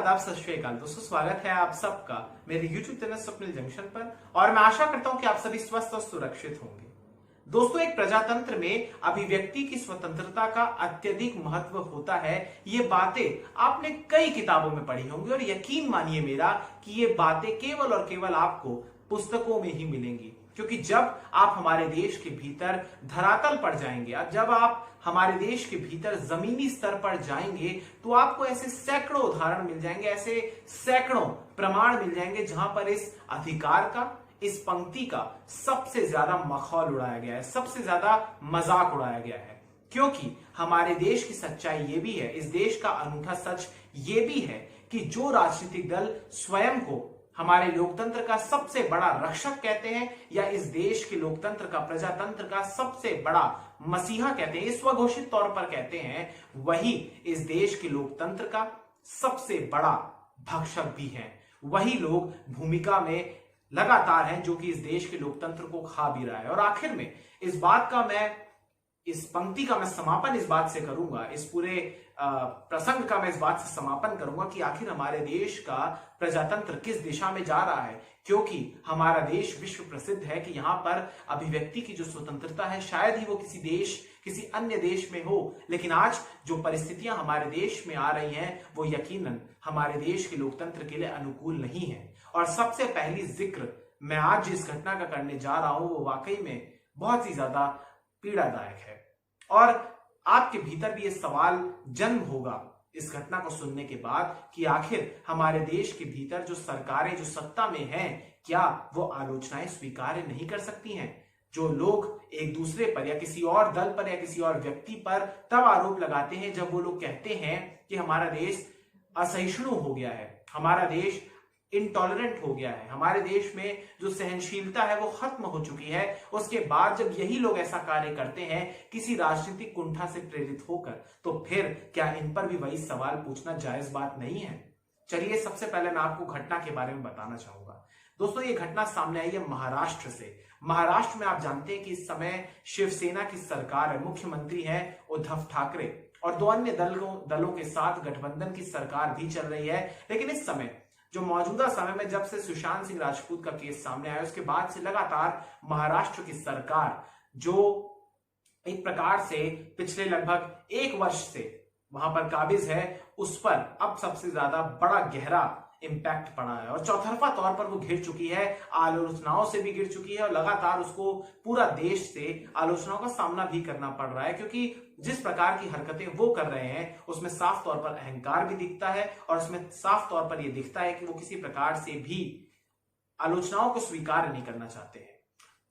आदाब, सत श्री अकाल दोस्तों। स्वागत है आप सबका मेरे YouTube चैनल स्वप्निल जंक्शन पर और मैं आशा करता हूं कि आप सभी स्वस्थ और सुरक्षित होंगे। दोस्तों, एक प्रजातंत्र में अभिव्यक्ति की स्वतंत्रता का अत्यधिक महत्व होता है। ये बातें आपने कई किताबों में पढ़ी होंगी और यकीन मानिए मेरा कि ये बातें केवल और केवल आपको पुस्तकों में ही मिलेंगी, क्योंकि जब आप हमारे देश के भीतर धरातल पर जाएंगे, जब आप हमारे देश के भीतर जमीनी स्तर पर जाएंगे, तो आपको ऐसे सैकड़ों उदाहरण मिल जाएंगे, ऐसे सैकड़ों प्रमाण मिल जाएंगे जहां पर इस अधिकार का, इस पंक्ति का सबसे ज्यादा मखौल उड़ाया गया है, सबसे ज्यादा मजाक उड़ाया गया है। क्योंकि हमारे देश की सच्चाई ये भी है, इस देश का अनूठा सच ये भी है कि जो राजनीतिक दल स्वयं को हमारे लोकतंत्र का सबसे बड़ा रक्षक कहते हैं या इस देश के लोकतंत्र का, प्रजातंत्र का सबसे बड़ा मसीहा कहते हैं, स्वघोषित तौर पर कहते हैं, वही इस देश के लोकतंत्र का सबसे बड़ा भक्षक भी है। वही लोग भूमिका में लगातार हैं जो कि इस देश के लोकतंत्र को खा भी रहा है। और आखिर में इस पंक्ति का मैं समापन इस बात से करूंगा, इस पूरे प्रसंग का मैं इस बात से समापन करूंगा कि आखिर हमारे देश का प्रजातंत्र किस दिशा में जा रहा है। क्योंकि हमारा देश विश्व प्रसिद्ध है कि यहां पर अभिव्यक्ति की जो स्वतंत्रता है, शायद ही वो किसी अन्य देश में हो, लेकिन आज जो परिस्थितियां हमारे देश में आ रही हैं वो यकीनन हमारे देश के लोकतंत्र के लिए अनुकूल नहीं है। और सबसे पहली जिक्र मैं आज जिस घटना का करने जा रहा हूं वो वाकई में बहुत ही ज्यादा पीड़ादायक है। और आपके भीतर भी ये सवाल जन्म होगा इस घटना को सुनने के बाद कि आखिर हमारे देश के भीतर जो सरकारें, जो सत्ता में हैं, क्या वो आलोचनाएं स्वीकार नहीं कर सकती हैं? जो लोग एक दूसरे पर या किसी और दल पर या किसी और व्यक्ति पर तब आरोप लगाते हैं जब वो लोग कहते हैं कि हमारा देश असहिष्णु हो गया है, हमारा देश इंटॉलरेंट हो गया है, हमारे देश में जो सहनशीलता है वो खत्म हो चुकी है। उसके बाद जब यही लोग ऐसा कार्य करते हैं किसी राजनीतिक कुंठा से प्रेरित होकर, तो फिर क्या इन पर भी वही सवाल पूछना जायज बात नहीं है? चलिए, सबसे पहले मैं आपको घटना के बारे में बताना चाहूंगा। दोस्तों, ये घटना सामने आई है महाराष्ट्र से। महाराष्ट्र में आप जानते हैं कि इस समय शिवसेना की सरकार है, मुख्यमंत्री है उद्धव ठाकरे, और दो अन्य दलों के साथ गठबंधन की सरकार भी चल रही है। लेकिन इस समय, जो मौजूदा समय में, जब से सुशांत सिंह राजपूत का केस सामने आया, उसके बाद से लगातार महाराष्ट्र की सरकार जो एक प्रकार से पिछले लगभग 1 वर्ष से वहां पर काबिज है, उस पर अब सबसे ज्यादा बड़ा गहरा इंपैक्ट पड़ा है और चौतरफा तौर पर वो घिर चुकी है, आलोचनाओं से भी घिर चुकी है और लगातार उसको पूरा देश से आलोचनाओं का सामना भी करना पड़ रहा है। क्योंकि जिस प्रकार की हरकतें वो कर रहे हैं उसमें साफ तौर पर अहंकार भी दिखता है और उसमें साफ तौर पर यह दिखता है कि वो किसी प्रकार से भी आलोचनाओं को स्वीकार नहीं करना चाहते हैं।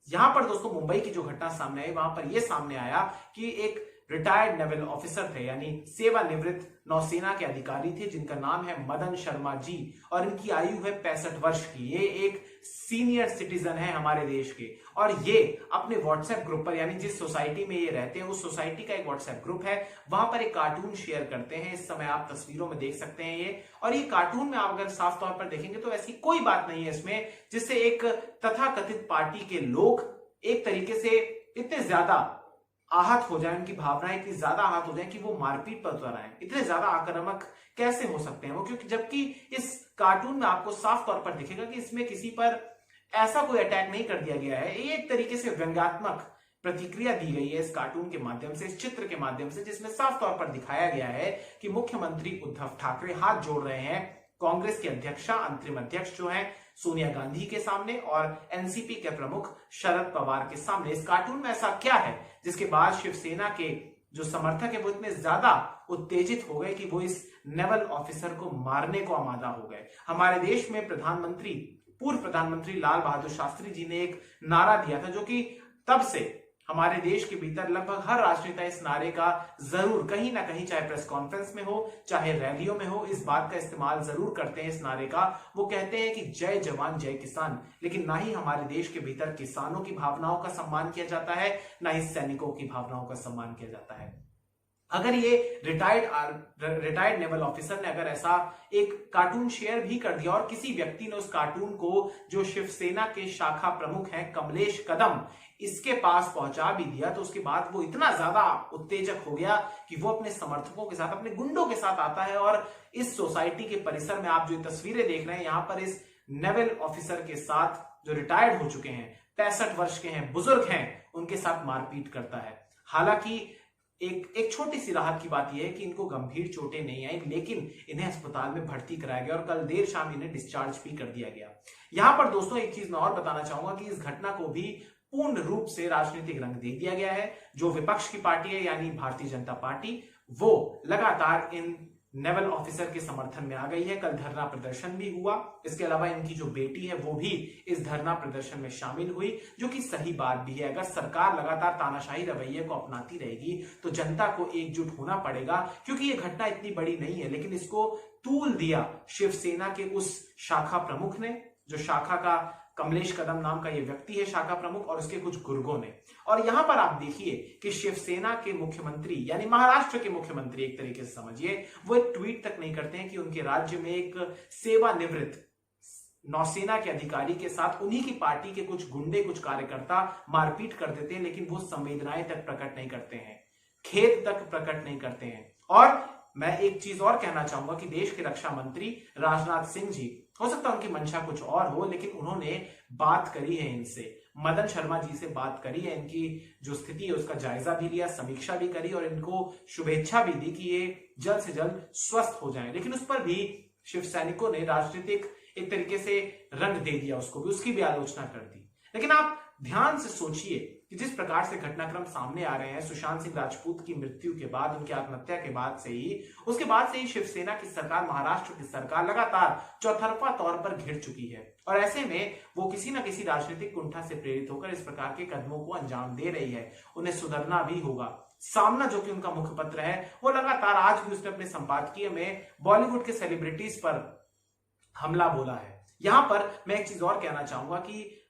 यहां पर दोस्तों, मुंबई की जो घटना सामने आई, वहां पर यह सामने आया कि एक रिटायर्ड नेवल ऑफिसर थे, यानी सेवानिवृत्त नौसेना के अधिकारी थे, जिनका नाम है मदन शर्मा जी, और इनकी आयु है 65 वर्ष की। ये एक सीनियर सिटीजन है हमारे देश के, और ये अपने व्हाट्सएप ग्रुप पर, यानी जिस सोसाइटी में ये रहते हैं उस सोसाइटी का एक व्हाट्सएप ग्रुप है, वहां पर एक कार्टून शेयर करते हैं। इस समय आप तस्वीरों में देख सकते हैं ये, और ये कार्टून में आप अगर साफ तौर पर देखेंगे तो ऐसी कोई बात नहीं है इसमें जिससे एक तथाकथित पार्टी के लोग एक तरीके से इतने ज्यादा आहत हो जाए, उनकी भावनाएं इतनी ज्यादा आहत हो जाए कि वो मारपीट पर उतर आए। इतने ज्यादा आक्रामक कैसे हो सकते हैं वो? क्योंकि जबकि इस कार्टून में आपको साफ तौर पर दिखेगा कि इसमें किसी पर ऐसा कोई अटैक नहीं कर दिया गया है। ये एक तरीके से व्यंग्यात्मक प्रतिक्रिया दी गई है इस कार्टून के माध्यम से, इस चित्र के माध्यम से, जिसमें साफ तौर पर दिखाया गया है कि मुख्यमंत्री उद्धव ठाकरे हाथ जोड़ रहे हैं कांग्रेस की अध्यक्षा, अंतरिम अध्यक्ष जो है सोनिया गांधी के सामने और एनसीपी के प्रमुख शरद पवार के सामने। इस कार्टून में ऐसा क्या है जिसके बाद शिवसेना के जो समर्थक है वो इतने ज्यादा उत्तेजित हो गए कि वो इस नेवल ऑफिसर को मारने को आमादा हो गए? हमारे देश में पूर्व प्रधानमंत्री लाल बहादुर शास्त्री जी ने एक नारा दिया था, जो कि तब से हमारे देश के भीतर लगभग हर राजनेता इस नारे का जरूर कहीं ना कहीं, चाहे प्रेस कॉन्फ्रेंस में हो चाहे रैलियों में हो, इस बात का इस्तेमाल जरूर करते हैं इस नारे का। वो कहते हैं कि जय जवान जय किसान, लेकिन ना ही हमारे देश के भीतर किसानों की भावनाओं का सम्मान किया जाता है, ना ही सैनिकों की भावनाओं का सम्मान किया जाता है। अगर ये रिटायर्ड नेवल ऑफिसर ने अगर ऐसा एक कार्टून शेयर भी कर दिया और किसी व्यक्ति ने उस कार्टून को जो शिवसेना के शाखा प्रमुख हैं कमलेश कदम इसके पास पहुंचा भी दिया, तो उसके बाद वो इतना ज्यादा उत्तेजक हो गया कि वो अपने समर्थकों के साथ, अपने गुंडों के साथ आता है और इस सोसाइटी के परिसर में आप जो तस्वीरें देख रहे हैं यहां पर इस नेवल ऑफिसर के साथ जो रिटायर्ड हो चुके हैं, 65 वर्ष के हैं, बुजुर्ग हैं, उनके साथ मारपीट करता है। हालांकि एक छोटी सी राहत की बात यह है कि इनको गंभीर चोटें नहीं आई, लेकिन इन्हें अस्पताल में भर्ती कराया गया और कल देर शाम इन्हें डिस्चार्ज भी कर दिया गया। यहां पर दोस्तों एक चीज मैं और बताना चाहूंगा कि इस घटना को भी पूर्ण रूप से राजनीतिक रंग दे दिया गया है। जो विपक्ष की पार्टी है यानी भारतीय जनता पार्टी, वो लगातार इन नेवल ऑफिसर के समर्थन में आ गई है। कल धरना प्रदर्शन भी हुआ। इसके अलावा इनकी जो बेटी है वो भी इस धरना प्रदर्शन में शामिल हुई, जो कि सही बात भी है। अगर सरकार लगातार तानाशाही रवैये को अपनाती रहेगी तो जनता को एकजुट होना पड़ेगा, क्योंकि ये घटना इतनी बड़ी नहीं है, लेकिन इसको तूल दिया शिवसेना के उस शाखा प्रमुख ने, जो शाखा का कमलेश कदम नाम का ये व्यक्ति है शाखा प्रमुख, और उसके कुछ गुर्गों ने। और यहां पर आप देखिए कि शिवसेना के मुख्यमंत्री यानी महाराष्ट्र के मुख्यमंत्री, एक तरीके से समझिए, वो एक ट्वीट तक नहीं करते हैं कि उनके राज्य में एक सेवानिवृत्त नौसेना के अधिकारी के साथ उन्हीं की पार्टी के कुछ गुंडे, कुछ कार्यकर्ता मारपीट कर देते हैं, लेकिन वो संवेदनाएं तक प्रकट नहीं करते हैं, खेद तक प्रकट नहीं करते हैं। और मैं एक चीज और कहना चाहूंगा कि देश के रक्षा मंत्री राजनाथ सिंह जी, हो सकता है उनकी मंशा कुछ और हो, लेकिन उन्होंने बात करी है इनसे, मदन शर्मा जी से बात करी है, इनकी जो स्थिति है उसका जायजा भी लिया, समीक्षा भी करी और इनको शुभेच्छा भी दी कि ये जल्द से जल्द स्वस्थ हो जाएं। लेकिन उस पर भी शिव सैनिकों ने राजनीतिक एक तरीके से रंग दे दिया, उसको भी, उसकी भी आलोचना कर दी। लेकिन आप ध्यान से सोचिए कि जिस प्रकार से घटनाक्रम सामने आ रहे हैं सुशांत सिंह राजपूत की मृत्यु के बाद, उनकी आत्महत्या के बाद से ही, उसके बाद से ही शिवसेना की सरकार, महाराष्ट्र की सरकार लगातार चौतरफा तौर पर घिर चुकी है। और ऐसे में वो किसी ना किसी राजनीतिक कुंठा से प्रेरित होकर इस प्रकार के कदमों को अंजाम दे रही है। उन्हें सुधरना भी होगा। सामना, जो कि उनका मुखपत्र है, वो लगातार आज भी उसने अपने संपादकीय में बॉलीवुड के सेलिब्रिटीज पर हमला बोला है। यहां पर मैं एक चीज और कहना चाहूंगा कि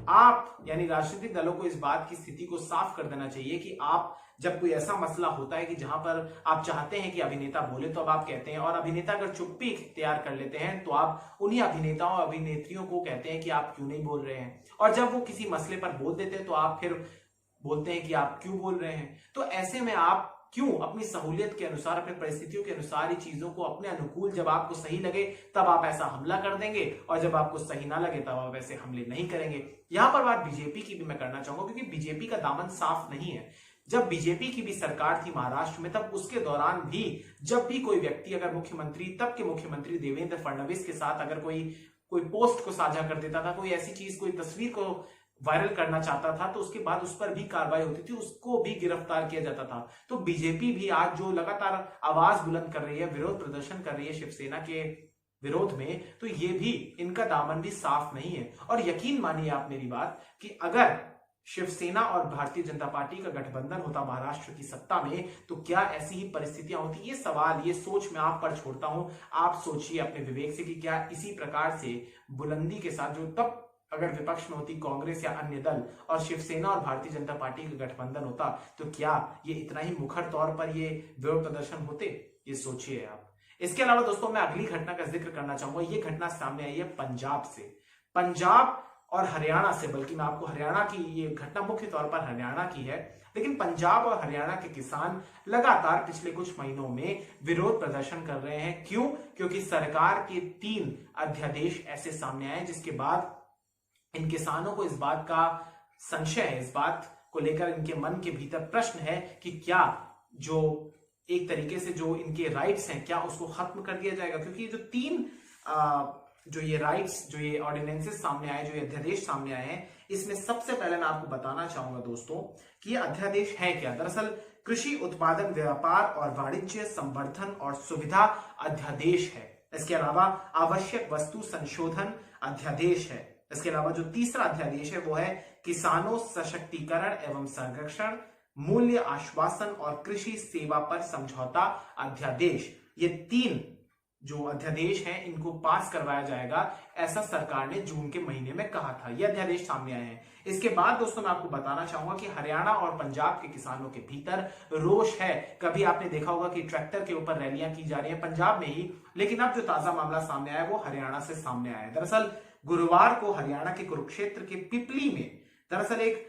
आप यानी राजनीतिक दलों को इस बात की स्थिति को साफ कर देना चाहिए कि आप जब कोई ऐसा मसला होता है कि जहां पर आप चाहते हैं कि अभिनेता बोले, तो अब आप कहते हैं, और अभिनेता अगर चुप्पी इख्तियार कर लेते हैं तो आप उन्हीं अभिनेताओं अभिनेत्रियों को कहते हैं कि आप क्यों नहीं बोल रहे हैं, और जब वो किसी मसले पर बोल देते हैं तो आप फिर बोलते हैं कि आप क्यों बोल रहे हैं। तो ऐसे में आप क्यों अपनी सहूलियत के अनुसार, अपने परिस्थितियों के अनुसार ही चीजों को अपने अनुकूल, जब आपको सही लगे तब आप ऐसा हमला कर देंगे और जब आपको सही ना लगे तब आप ऐसे हमले नहीं करेंगे। यहां पर बात बीजेपी की भी मैं करना चाहूंगा, क्योंकि बीजेपी का दामन साफ नहीं है। जब बीजेपी की भी सरकार थी महाराष्ट्र में, तब उसके दौरान भी जब भी कोई व्यक्ति अगर मुख्यमंत्री, तब के मुख्यमंत्री देवेंद्र फडणवीस के साथ अगर कोई पोस्ट को साझा कर देता था, कोई ऐसी चीज, कोई तस्वीर को वायरल करना चाहता था, तो उसके बाद उस पर भी कार्रवाई होती थी, उसको भी गिरफ्तार किया जाता था। तो बीजेपी भी आज जो लगातार आवाज बुलंद कर रही है, विरोध प्रदर्शन कर रही है शिवसेना के विरोध में, तो ये भी, इनका दामन भी साफ नहीं है। और यकीन मानिए आप मेरी बात कि अगर शिवसेना और भारतीय जनता पार्टी का गठबंधन होता महाराष्ट्र की सत्ता में, तो क्या ऐसी ही परिस्थितियां होती? ये सवाल, ये सोच मैं आप पर छोड़ता हूं। आप सोचिए अपने विवेक से कि क्या इसी प्रकार से बुलंदी के साथ, जो तब अगर विपक्ष में होती कांग्रेस या अन्य दल और शिवसेना और भारतीय जनता पार्टी का गठबंधन होता, तो क्या ये इतना ही मुखर तौर पर ये विरोध प्रदर्शन होते? ये सोचिए आप। इसके अलावा दोस्तों मैं अगली घटना का जिक्र करना चाहूंगा। ये घटना सामने आई है पंजाब से, पंजाब और हरियाणा से, बल्कि मैं आपको हरियाणा की, ये घटना मुख्य तौर पर हरियाणा की है, लेकिन पंजाब और हरियाणा के किसान लगातार पिछले कुछ महीनों में विरोध प्रदर्शन कर रहे हैं। क्यों? क्योंकि सरकार के 3 अध्यादेश ऐसे सामने आए जिसके बाद इन किसानों को इस बात का संशय है, इस बात को लेकर इनके मन के भीतर प्रश्न है कि क्या जो एक तरीके से जो इनके राइट्स हैं, क्या उसको खत्म कर दिया जाएगा। क्योंकि ये जो 3 जो ये राइट्स, जो ये ऑर्डिनेंसेस सामने आए, जो ये अध्यादेश सामने आए हैं, इसमें सबसे पहले मैं आपको बताना चाहूंगा दोस्तों कि ये अध्यादेश है क्या। दरअसल कृषि उत्पादन, व्यापार और वाणिज्य संवर्धन और सुविधा अध्यादेश है। इसके अलावा आवश्यक वस्तु संशोधन अध्यादेश है। इसके अलावा जो तीसरा अध्यादेश है वो है किसानों सशक्तिकरण एवं संरक्षण, मूल्य आश्वासन और कृषि सेवा पर समझौता अध्यादेश। ये 3 जो अध्यादेश हैं इनको पास करवाया जाएगा, ऐसा सरकार ने जून के महीने में कहा था। ये अध्यादेश सामने आए हैं। इसके बाद दोस्तों मैं आपको बताना चाहूंगा कि हरियाणा और पंजाब के किसानों के भीतर रोष है। कभी आपने देखा होगा कि ट्रैक्टर के ऊपर रैलियां की जा रही है पंजाब में ही, लेकिन अब जो ताजा मामला सामने आया है वो हरियाणा से सामने आया है। दरअसल गुरुवार को हरियाणा के कुरुक्षेत्र के पिपली में दरअसल एक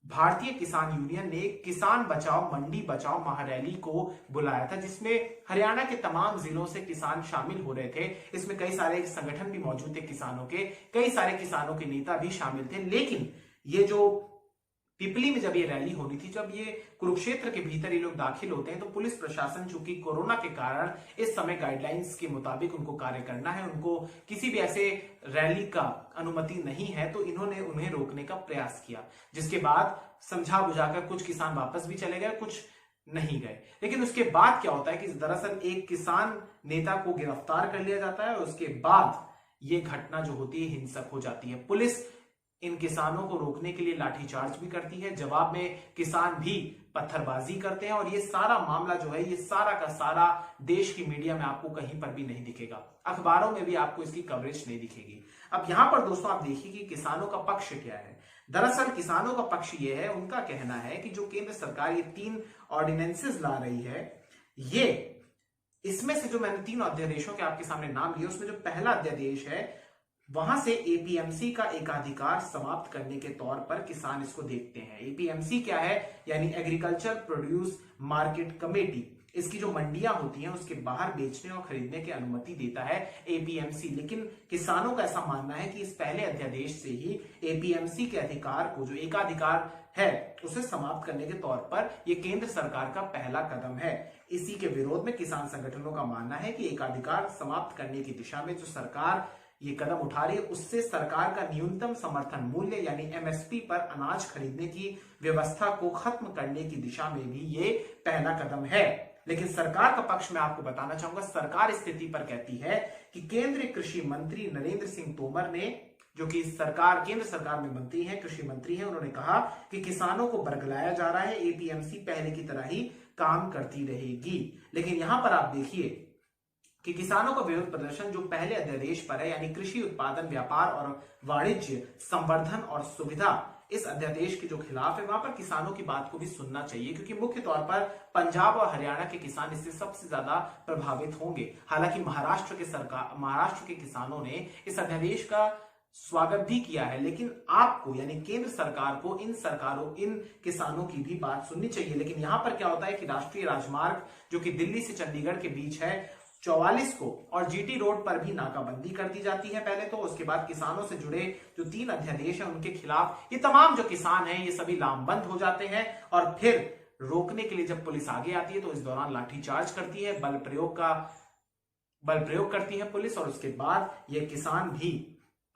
भारतीय किसान यूनियन ने किसान बचाओ मंडी बचाओ महारैली को बुलाया था, जिसमें हरियाणा के तमाम जिलों से किसान शामिल हो रहे थे। इसमें कई सारे संगठन भी मौजूद थे किसानों के, कई सारे किसानों के नेता भी शामिल थे। लेकिन ये जो पिपली में जब ये रैली होनी थी, जब ये कुरुक्षेत्र के भीतर ये लोग दाखिल होते हैं, तो पुलिस प्रशासन चूंकि कोरोना के कारण इस समय गाइडलाइंस के मुताबिक उनको कार्य करना है, उनको किसी भी ऐसे रैली का अनुमति नहीं है, तो इन्होंने उन्हें रोकने का प्रयास किया। जिसके बाद समझा बुझाकर कुछ किसान वापस भी चले गए, कुछ नहीं गए। लेकिन उसके बाद क्या होता है कि दरअसल एक किसान नेता को गिरफ्तार कर लिया जाता है और उसके बाद ये घटना जो होती है हिंसक हो जाती है। पुलिस इन किसानों को रोकने के लिए लाठीचार्ज भी करती है, जवाब में किसान भी पत्थरबाजी करते हैं, और ये सारा मामला जो है ये सारा का सारा देश की मीडिया में आपको कहीं पर भी नहीं दिखेगा, अखबारों में भी आपको इसकी कवरेज नहीं दिखेगी। अब यहां पर दोस्तों आप देखिए कि किसानों का पक्ष क्या है। दरअसल किसानों का पक्ष ये है, उनका कहना है कि जो केंद्र सरकार ये 3 ऑर्डिनेंसेस ला रही है, ये इसमें से जो मैंने 3 अध्यादेशों के आपके सामने नाम लिए, उसमें जो पहला अध्यादेश है वहां से एपीएमसी का एकाधिकार समाप्त करने के तौर पर किसान इसको देखते हैं। एपीएमसी क्या है? यानी एग्रीकल्चर प्रोड्यूस मार्केट कमेटी। इसकी जो मंडियां होती हैं उसके बाहर बेचने और खरीदने की अनुमति देता है एपीएमसी। लेकिन किसानों का ऐसा मानना है कि इस पहले अध्यादेश से ही एपीएमसी के अधिकार को, जो एकाधिकार है, उसे समाप्त करने के तौर पर यह केंद्र सरकार का पहला कदम है। इसी के विरोध में किसान संगठनों का मानना है कि एकाधिकार समाप्त करने की दिशा में जो सरकार ये कदम उठा रही है, उससे सरकार का न्यूनतम समर्थन मूल्य यानी एमएसपी पर अनाज खरीदने की व्यवस्था को खत्म करने की दिशा में भी ये पहला कदम है। लेकिन सरकार का पक्ष में आपको बताना चाहूंगा, सरकार इस स्थिति पर कहती है कि केंद्रीय कृषि मंत्री नरेंद्र सिंह तोमर ने, जो कि केंद्र सरकार में मंत्री हैं, कृषि मंत्री हैं, उन्होंने कहा कि किसानों को बरगलाया जा रहा है, एपीएमसी पहले की तरह ही काम करती रहेगी। लेकिन यहां पर आप देखिए कि किसानों का विरोध प्रदर्शन जो पहले अध्यादेश पर है, यानी कृषि उत्पादन व्यापार और वाणिज्य संवर्धन और सुविधा, इस अध्यादेश के जो खिलाफ है, वहां पर किसानों की बात को भी सुनना चाहिए, क्योंकि मुख्य तौर पर पंजाब और हरियाणा के किसान इससे सबसे ज्यादा प्रभावित होंगे। हालांकि महाराष्ट्र के किसानों ने इस अध्यादेश का स्वागत भी किया है, लेकिन आपको यानी केंद्र सरकार को इन किसानों की भी बात सुननी चाहिए। लेकिन यहां पर क्या होता है कि राष्ट्रीय राजमार्ग जो कि दिल्ली से चंडीगढ़ के बीच है 44 को, और जीटी रोड पर भी नाकाबंदी कर दी जाती है पहले तो। उसके बाद किसानों से जुड़े जो 3 अध्यादेश हैं उनके खिलाफ ये तमाम जो किसान हैं ये सभी लामबंद हो जाते हैं, और फिर रोकने के लिए जब पुलिस आगे आती है तो इस दौरान लाठीचार्ज करती है, बल प्रयोग करती है पुलिस, और उसके बाद ये किसान भी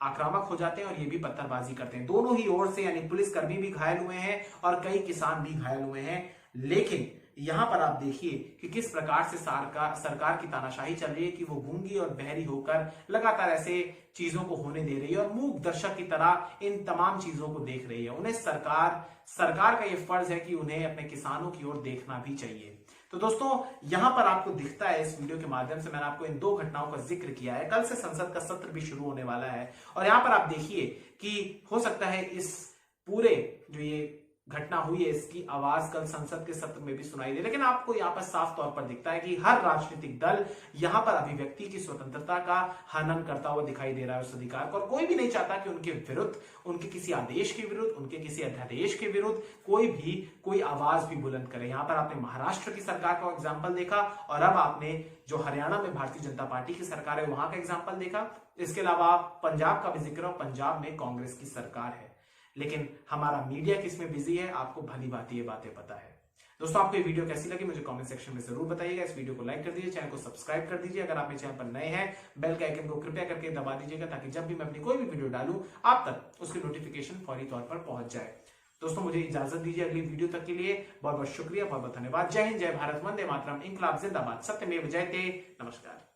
आक्रामक हो जाते हैं और ये भी पत्थरबाजी करते हैं। दोनों ही ओर से, यानी पुलिसकर्मी भी घायल हुए हैं और कई किसान भी घायल हुए हैं। लेकिन यहां पर आप देखिए कि किस प्रकार से सरकार की तानाशाही चल रही है कि वो गूंगी और बहरी होकर लगातार ऐसे चीजों को होने दे रही है और मूक दर्शक की तरह इन तमाम चीजों को देख रही है। उन्हें सरकार का ये फर्ज है कि उन्हें अपने किसानों की ओर देखना भी चाहिए। तो दोस्तों यहां पर आपको दिखता है, इस वीडियो के माध्यम से मैंने आपको इन 2 घटनाओं का जिक्र किया है। कल से संसद का सत्र भी शुरू होने वाला है, और यहां पर आप देखिए कि हो सकता है इस पूरे जो ये घटना हुई है इसकी आवाज कल संसद के सत्र में भी सुनाई दे। लेकिन आपको यहाँ पर साफ तौर पर दिखता है कि हर राजनीतिक दल यहाँ पर अभिव्यक्ति की स्वतंत्रता का हनन करता हुआ दिखाई दे रहा है उस अधिकार को, और कोई भी नहीं चाहता कि उनके विरुद्ध, उनके किसी आदेश के विरुद्ध, उनके किसी अध्यादेश के विरुद्ध कोई आवाज भी बुलंद करे। यहाँ पर आपने महाराष्ट्र की सरकार का एग्जाम्पल देखा, और अब आपने जो हरियाणा में भारतीय जनता पार्टी की सरकार है वहां का एग्जाम्पल देखा। इसके अलावा पंजाब का भी जिक्र, और पंजाब में कांग्रेस की सरकार है। लेकिन हमारा मीडिया किसमें बिजी है, आपको भली भांति ये बातें पता है। दोस्तों आपको ये वीडियो कैसी लगी मुझे कमेंट सेक्शन में जरूर बताइएगा। इस वीडियो को लाइक कर दीजिए, चैनल को सब्सक्राइब कर दीजिए। अगर आप मेरे चैनल पर नए हैं, बेल के आइकन को कृपया करके दबा दीजिएगा, ताकि जब भी मैं अपनी कोई भी वीडियो डालूं आप तक उसकी नोटिफिकेशन फौरी तौर पर पहुंच जाए। दोस्तों मुझे इजाजत दीजिए अगली वीडियो तक के लिए। बहुत बहुत शुक्रिया, बहुत बहुत धन्यवाद। जय हिंद, जय भारत, वंदे मातरम, इंकलाब जिंदाबाद, सत्यमेव जयते। नमस्कार।